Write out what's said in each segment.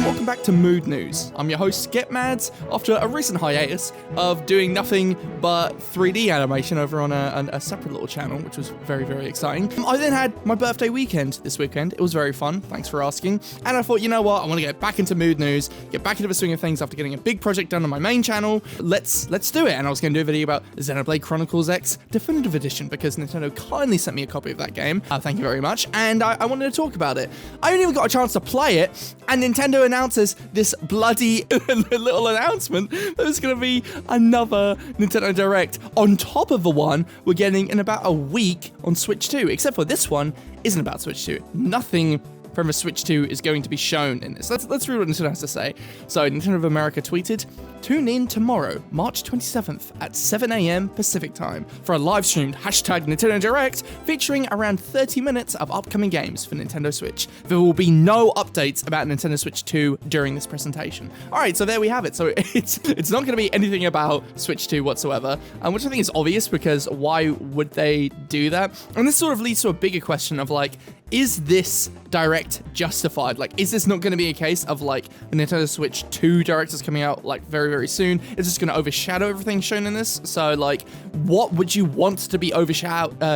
welcome back to Mood News. I'm your host, GetMadz, after a recent hiatus of doing nothing but 3D animation over on a separate little channel, which was very, very exciting. I then had my birthday weekend this weekend. It was very fun, thanks for asking. And I thought, you know what, I want to get back into Mood News, get back into the swing of things after getting a big project done on my main channel. Let's do it. And I was going to do a video about Xenoblade Chronicles X Definitive Edition, because Nintendo kindly sent me a copy of that game. Thank you very much. And I wanted to talk about it. I haven't even got a chance to play it, and Nintendo announces this bloody little announcement that there's going to be another Nintendo Direct on top of the one we're getting in about a week on Switch 2, except for this one isn't about Switch 2. Nothing from the Switch 2 is going to be shown in this. Let's read what Nintendo has to say. So Nintendo of America tweeted, "Tune in tomorrow, March 27th at 7 a.m. Pacific time for a live-streamed #Nintendo Direct featuring around 30 minutes of upcoming games for Nintendo Switch. There will be no updates about Nintendo Switch 2 during this presentation." All right, so there we have it. So it's not going to be anything about Switch 2 whatsoever, which I think is obvious, because why would they do that? And this sort of leads to a bigger question of like, is this Direct justified? Like, is this not going to be a case of like the Nintendo Switch 2 Direct is coming out like very, very soon? Is this going to overshadow everything shown in this? So like, what would you want to be overshadowed?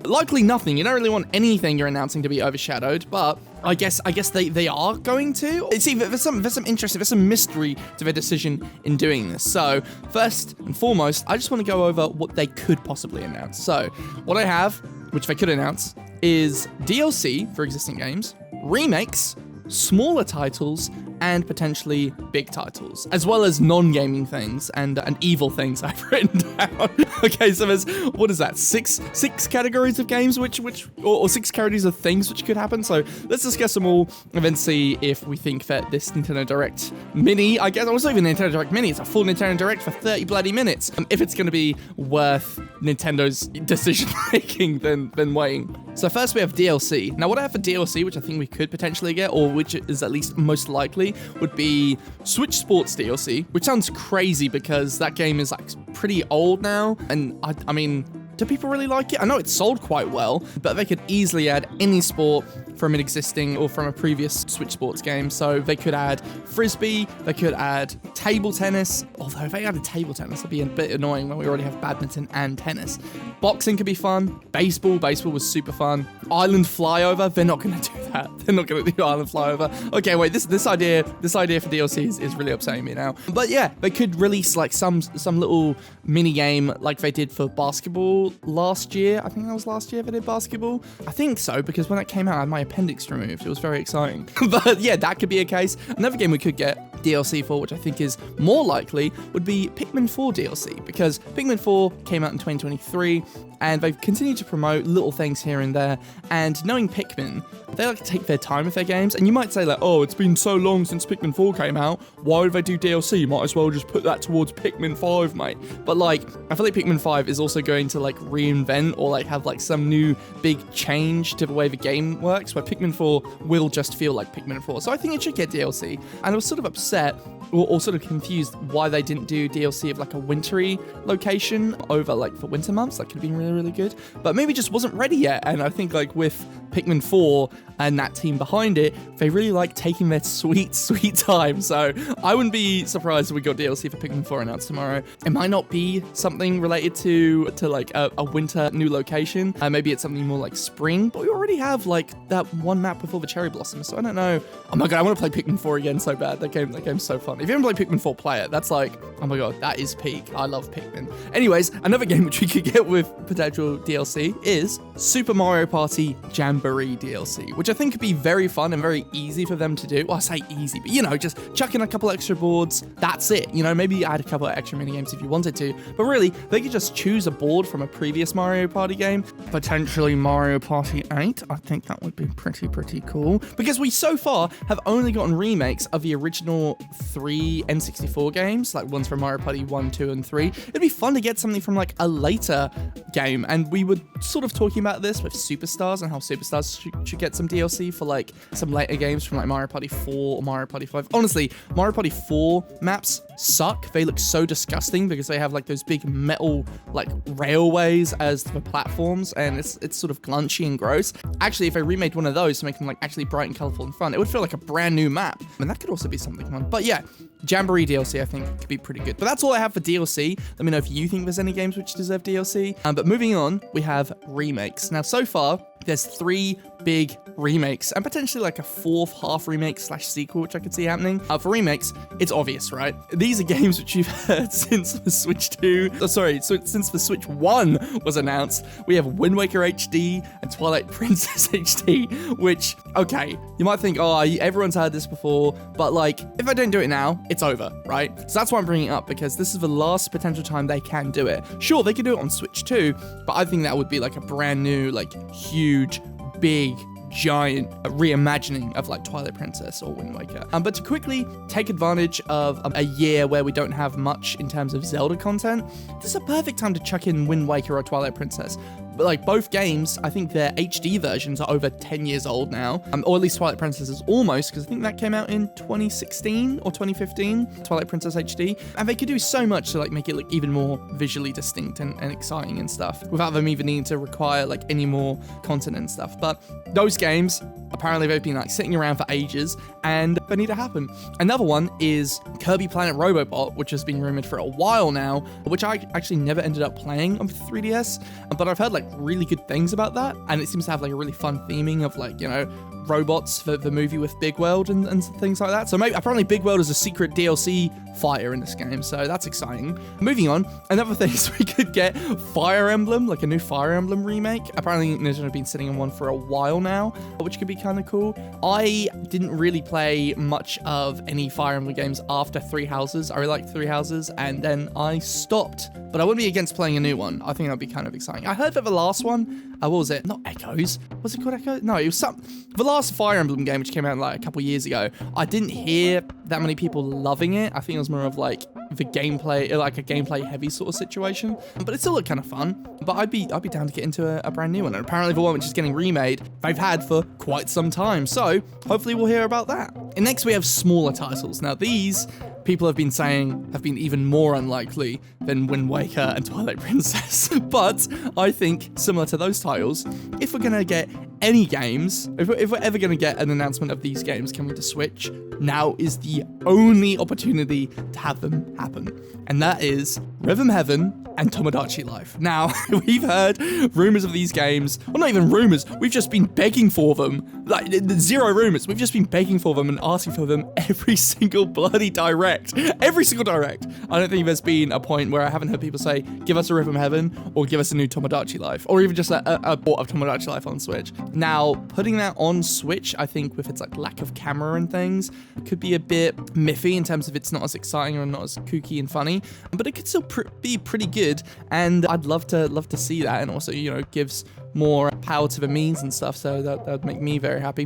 Likely nothing. You don't really want anything you're announcing to be overshadowed, but I guess they are going to. See, there's some interest, there's some mystery to their decision in doing this. So first and foremost, I just want to go over what they could possibly announce. So what I have, which they could announce, is DLC for existing games, remakes, smaller titles, and potentially big titles, as well as non-gaming things and evil things I've written down. Okay, so there's, what is that, six categories of games or 6 categories of things which could happen. So let's discuss them all and then see if we think that this Nintendo Direct Mini, I guess, also even Nintendo Direct Mini, it's a full Nintendo Direct for 30 bloody minutes, if it's going to be worth Nintendo's decision making, then waiting. So first we have DLC. Now what I have for DLC, which I think we could potentially get, or which is at least most likely, would be Switch Sports DLC, which sounds crazy because that game is like pretty old now, and I mean, do people really like it? I know it sold quite well, but they could easily add any sport from an existing or from a previous Switch Sports game. So they could add Frisbee, they could add table tennis, although if they added table tennis, it'd be a bit annoying when we already have badminton and tennis. Boxing could be fun. Baseball was super fun. Island flyover, they're not going to do that. They're not going to do island flyover. Okay, wait, this idea for DLC is really upsetting me now. But yeah, they could release like some little mini game like they did for basketball last year. I think that was last year they did basketball. I think so, because when that came out, I had my appendix removed. It was very exciting. But yeah, that could be a case. Another game we could get DLC for, which I think is more likely, would be Pikmin 4 DLC, because Pikmin 4 came out in 2023, and they've continued to promote little things here and there, and knowing Pikmin, they like to take their time with their games, and you might say like, oh, it's been so long since Pikmin 4 came out, why would they do DLC? Might as well just put that towards Pikmin 5, mate. But like, I feel like Pikmin 5 is also going to like reinvent or like have like some new big change to the way the game works, where Pikmin 4 will just feel like Pikmin 4. So I think it should get DLC, and I was sort of upset or sort of confused why they didn't do DLC of like a wintry location over like for winter months. That could have been really, really good, but maybe just wasn't ready yet. And I think like with Pikmin 4 and that team behind it, they really like taking their sweet time. So I wouldn't be surprised if we got DLC for Pikmin 4 announced tomorrow. It might not be something related to like a winter new location. Maybe it's something more like spring, but we already have like that one map before the cherry blossoms. So I don't know. Oh my God, I want to play Pikmin 4 again so bad. That game's so fun. If you haven't played Pikmin 4, play it. That's like, oh my God, that is peak. I love Pikmin. Anyways, another game which we could get with potential DLC is Super Mario Party Jamboree DLC, which I think could be very fun and very easy for them to do. Well, I say easy, but you know, just chuck in a couple extra boards. That's it. You know, maybe add a couple of extra mini games if you wanted to, but really, they could just choose a board from a previous Mario Party game, potentially Mario Party 8. I think that would be pretty cool, because we so far have only gotten remakes of the original 3 N64 games, like ones from Mario Party 1, 2, and 3. It'd be fun to get something from like a later game, and we were sort of talking about this with Superstars and how Superstars Stars should get some DLC for like some later games from like Mario Party 4 or Mario Party 5. Honestly, Mario Party 4 maps suck. They look so disgusting because they have like those big metal like railways as the platforms, and it's sort of glunchy and gross. Actually, if I remade one of those to make them like actually bright and colorful and fun, it would feel like a brand new map. And that could also be something fun. But yeah, Jamboree DLC I think could be pretty good. But that's all I have for DLC. Let me know if you think there's any games which deserve DLC. But moving on, we have remakes. Now, so far, there's 3 big remakes and potentially like a 4th half remake / sequel, which I could see happening. For remakes, it's obvious, right? These are games which you've heard since the Switch 2, since the Switch 1 was announced. We have Wind Waker HD and Twilight Princess HD, which, okay, you might think, oh, everyone's heard this before, but like, if I don't do it now, it's over, right? So that's why I'm bringing it up, because this is the last potential time they can do it. Sure, they could do it on Switch 2, but I think that would be like a brand new, like huge, big, giant reimagining of like Twilight Princess or Wind Waker. But to quickly take advantage of a year where we don't have much in terms of Zelda content, this is a perfect time to chuck in Wind Waker or Twilight Princess. But like both games, I think their HD versions are over 10 years old now, or at least Twilight Princess is almost, because I think that came out in 2016 or 2015, Twilight Princess HD, and they could do so much to like make it look even more visually distinct and exciting and stuff, without them even needing to require like any more content and stuff. But those games, apparently they've been like sitting around for ages, and they need to happen. Another one is Kirby Planet Robobot, which has been rumored for a while now, which I actually never ended up playing on 3DS, but I've heard like really good things about that, and it seems to have like a really fun theming of like, you know, robots for the movie with Big World and things like that. So maybe apparently Big World is a secret DLC fighter in this game, so that's exciting. Moving on, another thing is we could get Fire Emblem, like a new Fire Emblem remake. Apparently Nintendo have been sitting on one for a while now, which could be kind of cool. I didn't really play much of any Fire Emblem games after Three Houses. I really liked Three Houses, and then I stopped. But I wouldn't be against playing a new one. I think that'd be kind of exciting. I heard that the last one, what was it? Not Echoes. Was it called Echoes? No, it was the last Fire Emblem game, which came out like a couple years ago. I didn't hear that many people loving it. I think it was more of like the gameplay, like a gameplay heavy sort of situation. But it still looked kind of fun. But I'd be down to get into a brand new one. And apparently the one which is getting remade, they've had for quite some time. So hopefully we'll hear about that. And next we have smaller titles. Now these, people have been saying, have been even more unlikely than Wind Waker and Twilight Princess. But I think, similar to those titles, if we're going to get any games, if we're ever going to get an announcement of these games coming to Switch, now is the only opportunity to have them happen. And that is Rhythm Heaven and Tomodachi Life. Now, we've heard rumors of these games, well, not even rumors, we've just been begging for them. Like, zero rumors, we've just been begging for them and asking for them every single bloody direct. Every single direct. I don't think there's been a point where I haven't heard people say, give us a Rhythm Heaven, or give us a new Tomodachi Life, or even just a port of Tomodachi Life on Switch. Now, putting that on Switch, I think with its like lack of camera and things, could be a bit miffy in terms of it's not as exciting or not as kooky and funny, but it could still be pretty good, and I'd love to see that, and also, you know, gives more power to the memes and stuff, so that would make me very happy,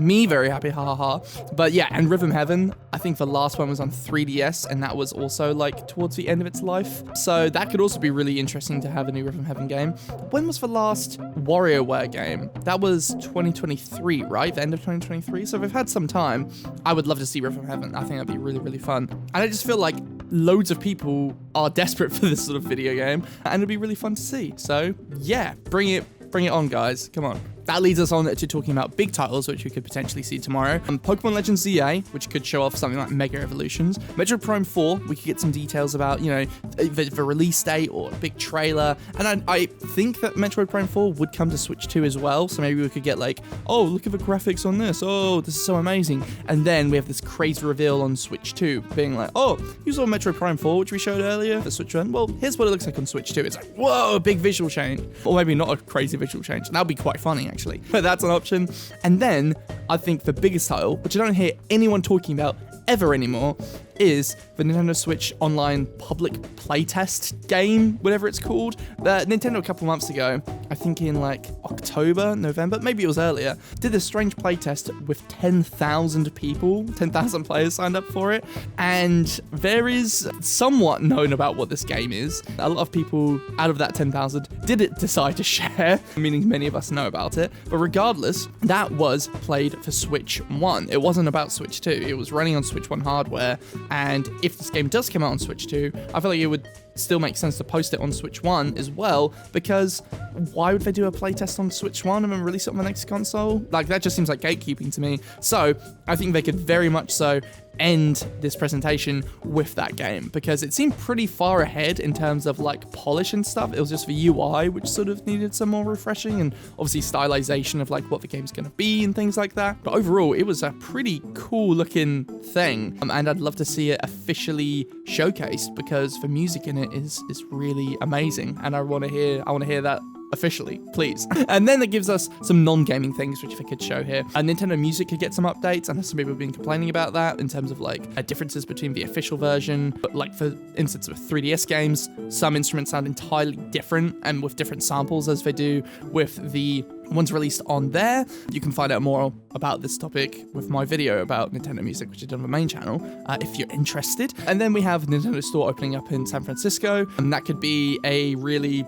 ha ha ha. But yeah, and Rhythm Heaven, I think the last one was on 3DS, and that was also like towards the end of its life, so that could also be really interesting to have a new Rhythm Heaven game. When was the last WarioWare game? That was 2023, right? The end of 2023, so we've had some time. I would love to see Rhythm Heaven. I think that'd be really, really fun, and I just feel like loads of people are desperate for this sort of video game, and it'd be really fun to see. So yeah, bring it on, guys. Come on. That leads us on to talking about big titles, which we could potentially see tomorrow. Pokemon Legends ZA, which could show off something like Mega Evolutions. Metroid Prime 4, we could get some details about, you know, the release date or a big trailer. And I think that Metroid Prime 4 would come to Switch 2 as well. So maybe we could get like, oh, look at the graphics on this. Oh, this is so amazing. And then we have this crazy reveal on Switch 2, being like, oh, you saw Metroid Prime 4, which we showed earlier, the Switch 1. Well, here's what it looks like on Switch 2. It's like, whoa, a big visual change. Or maybe not a crazy visual change. That would be quite funny, actually. But that's an option. And then I think the biggest title, which I don't hear anyone talking about ever anymore, is the Nintendo Switch Online public playtest game, whatever it's called. Nintendo a couple months ago, I think in like October, November, maybe it was earlier, did this strange playtest with 10,000 people, 10,000 players signed up for it, and there is somewhat known about what this game is. A lot of people out of that 10,000 did decide to share, meaning many of us know about it, but regardless, that was played for Switch 1. It wasn't about Switch 2, it was running on Switch 1 hardware, and if this game does come out on Switch 2, I feel like it would still make sense to post it on Switch 1 as well, because why would they do a playtest on Switch 1 and then release it on the next console? Like, that just seems like gatekeeping to me. So I think they could very much so end this presentation with that game, because it seemed pretty far ahead in terms of like polish and stuff. It was just the UI which sort of needed some more refreshing, and obviously stylization of like what the game's going to be and things like that. But overall, it was a pretty cool looking thing, and I'd love to see it officially showcased, because the music in it is really amazing, and I want to hear that officially, please. And then it gives us some non-gaming things, which if I could show here. Nintendo Music could get some updates. I know some people have been complaining about that in terms of like differences between the official version. But like for instance with 3DS games, some instruments sound entirely different and with different samples as they do with the ones released on there. You can find out more about this topic with my video about Nintendo Music, which I did on the main channel, if you're interested. And then we have Nintendo Store opening up in San Francisco, and that could be a really,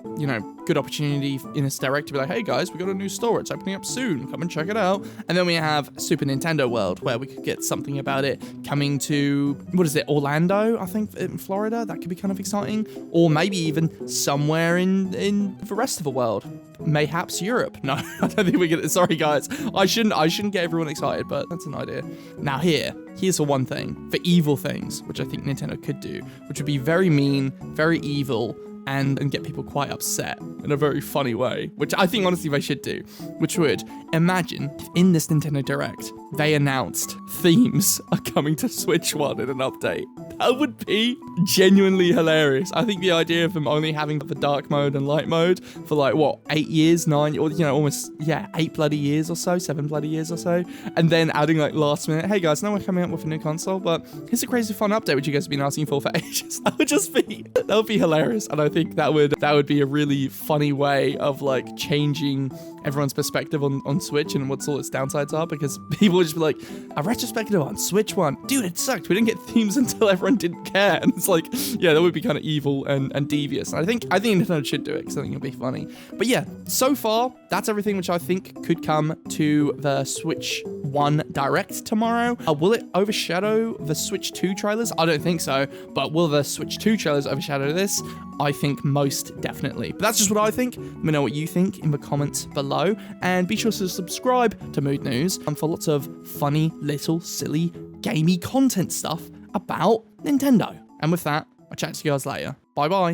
good opportunity in this direct to be like, hey guys, we got a new store, it's opening up soon, come and check it out. And then we have Super Nintendo World, where we could get something about it coming to, Orlando, I think, in Florida. That could be kind of exciting. Or maybe even somewhere in the rest of the world. Mayhaps Europe. No, I don't think we get it. Sorry guys, I shouldn't get everyone excited, but that's an idea. Now here's the one thing, for evil things, which I think Nintendo could do, which would be very mean, very evil, and get people quite upset in a very funny way, which I think honestly they should do, which would, imagine if in this Nintendo Direct, they announced themes are coming to Switch 1 in an update. That would be genuinely hilarious. I think the idea of them only having the dark mode and light mode for like, 8 years, 9, or, almost, 8 bloody years or so, 7 bloody years or so, and then adding like last minute, hey guys, now we're coming up with a new console, but here's a crazy fun update which you guys have been asking for ages. That would be hilarious, and I think that would be a really funny way of like changing everyone's perspective on Switch and what all its downsides are, because people would just be like, a retrospective on Switch 1, dude, it sucked, we didn't get themes until everyone didn't care. And it's like, that would be kind of evil and devious, and I think Nintendo should do it, because I think it'll be funny. But so far that's everything which I think could come to the Switch 1 Direct tomorrow. Will it overshadow the Switch 2 trailers? I don't think so, but will the Switch 2 trailers overshadow this? I think most definitely. But that's just what I think. Let me know what you think in the comments below, and be sure to subscribe to Mood News for lots of funny, little, silly, gamey content stuff about Nintendo. And with that, I'll chat to you guys later. Bye bye.